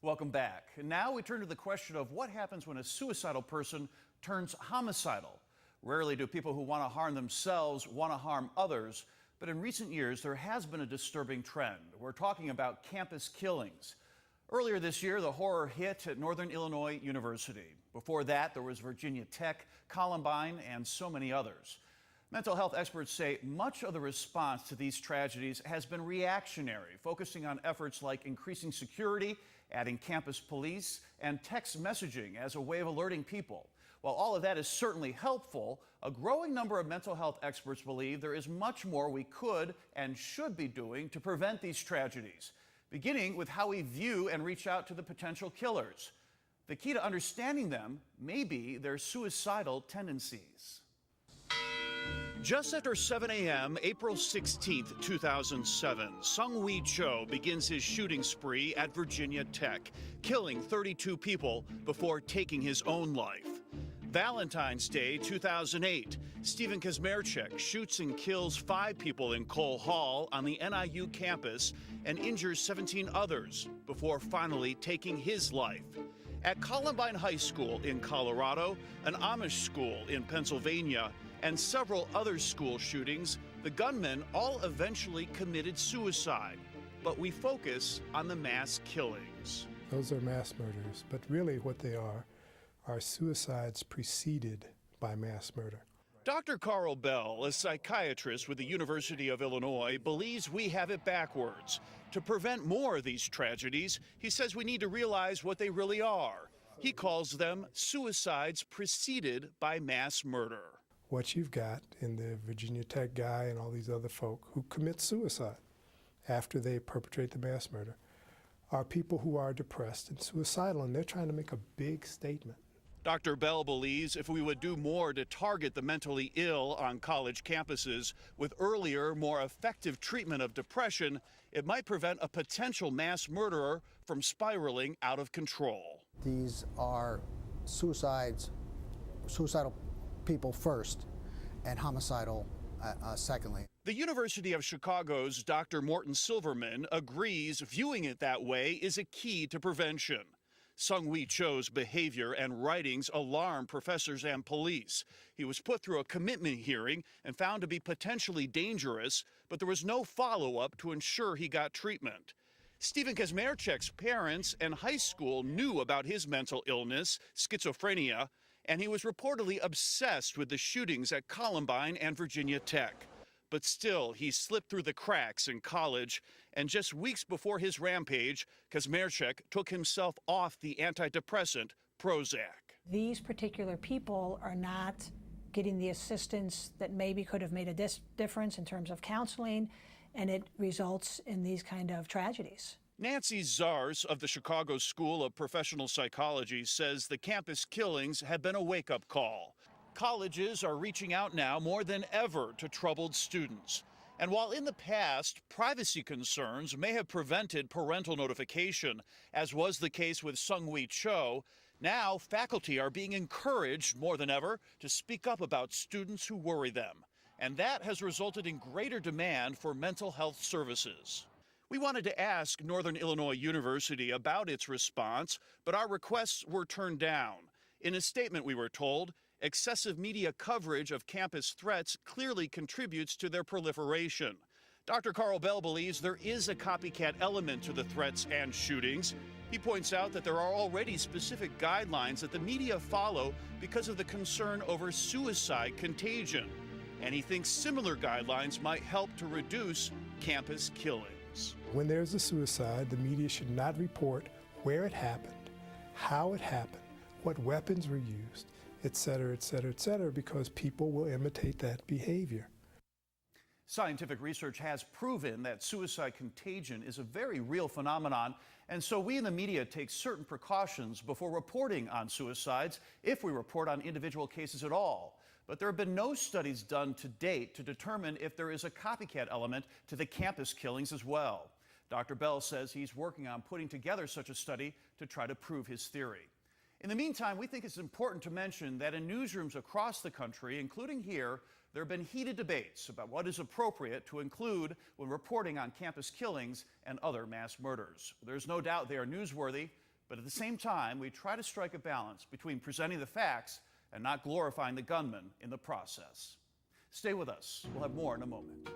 Welcome back. And now we turn to the question of what happens when a suicidal person turns homicidal. Rarely do people who want to harm themselves want to harm others, but in recent years there has been a disturbing trend. We're talking about campus killings. Earlier this year, the horror hit at Northern Illinois University. Before that, there was Virginia Tech, Columbine, and so many others. Mental health experts say much of the response to these tragedies has been reactionary, focusing on efforts like increasing security, adding campus police, and text messaging as a way of alerting people. While all of that is certainly helpful, a growing number of mental health experts believe there is much more we could and should be doing to prevent these tragedies, beginning with how we view and reach out to the potential killers. The key to understanding them may be their suicidal tendencies. Just after 7 a.m., April 16, 2007, Sung-Wee Cho begins his shooting spree at Virginia Tech, killing 32 people before taking his own life. Valentine's Day 2008, Stephen Kazmierczak shoots and kills 5 people in Cole Hall on the NIU campus and injures 17 others before finally taking his life. At Columbine High School in Colorado, an Amish school in Pennsylvania, and several other school shootings, the gunmen all eventually committed suicide. But we focus on the mass killings. Those are mass murders, but really what they are suicides preceded by mass murder. Dr. Carl Bell, a psychiatrist with the University of Illinois, believes we have it backwards. To prevent more of these tragedies, he says we need to realize what they really are. He calls them suicides preceded by mass murder. What you've got in the Virginia Tech guy and all these other folk who commit suicide after they perpetrate the mass murder are people who are depressed and suicidal, and they're trying to make a big statement. Dr. Bell believes if we would do more to target the mentally ill on college campuses with earlier, more effective treatment of depression, it might prevent a potential mass murderer from spiraling out of control. These are suicidal people first and homicidal secondly. The University of Chicago's Dr. Morton Silverman agrees viewing it that way is a key to prevention. Sung-Wee Cho's behavior and writings alarm professors and police. He was put through a commitment hearing and found to be potentially dangerous, but there was no follow-up to ensure he got treatment. Stephen Kazmierczak's parents and high school knew about his mental illness, schizophrenia, and he was reportedly obsessed with the shootings at Columbine and Virginia Tech. But still, he slipped through the cracks in college, and just weeks before his rampage, Kazmierczak took himself off the antidepressant Prozac. These particular people are not getting the assistance that maybe could have made a difference in terms of counseling, and it results in these kind of tragedies. Nancy Zars of the Chicago School of Professional Psychology says the campus killings have been a wake-up call. Colleges are reaching out now more than ever to troubled students. And while in the past, privacy concerns may have prevented parental notification, as was the case with Sung-Wee Cho, now faculty are being encouraged more than ever to speak up about students who worry them. And that has resulted in greater demand for mental health services. We wanted to ask Northern Illinois University about its response, but our requests were turned down. In a statement, we were told, excessive media coverage of campus threats clearly contributes to their proliferation. Dr. Carl Bell believes there is a copycat element to the threats and shootings. He points out that there are already specific guidelines that the media follow because of the concern over suicide contagion. And he thinks similar guidelines might help to reduce campus killings. When there's a suicide, the media should not report where it happened, how it happened, what weapons were used, et cetera, et cetera, et cetera, because people will imitate that behavior. Scientific research has proven that suicide contagion is a very real phenomenon, and so we in the media take certain precautions before reporting on suicides, if we report on individual cases at all. But there have been no studies done to date to determine if there is a copycat element to the campus killings as well. Dr. Bell says he's working on putting together such a study to try to prove his theory. In the meantime, we think it's important to mention that in newsrooms across the country, including here, there have been heated debates about what is appropriate to include when reporting on campus killings and other mass murders. There's no doubt they are newsworthy, But at the same time, we try to strike a balance between presenting the facts and not glorifying the gunman in the process. Stay with us. We'll have more in a moment.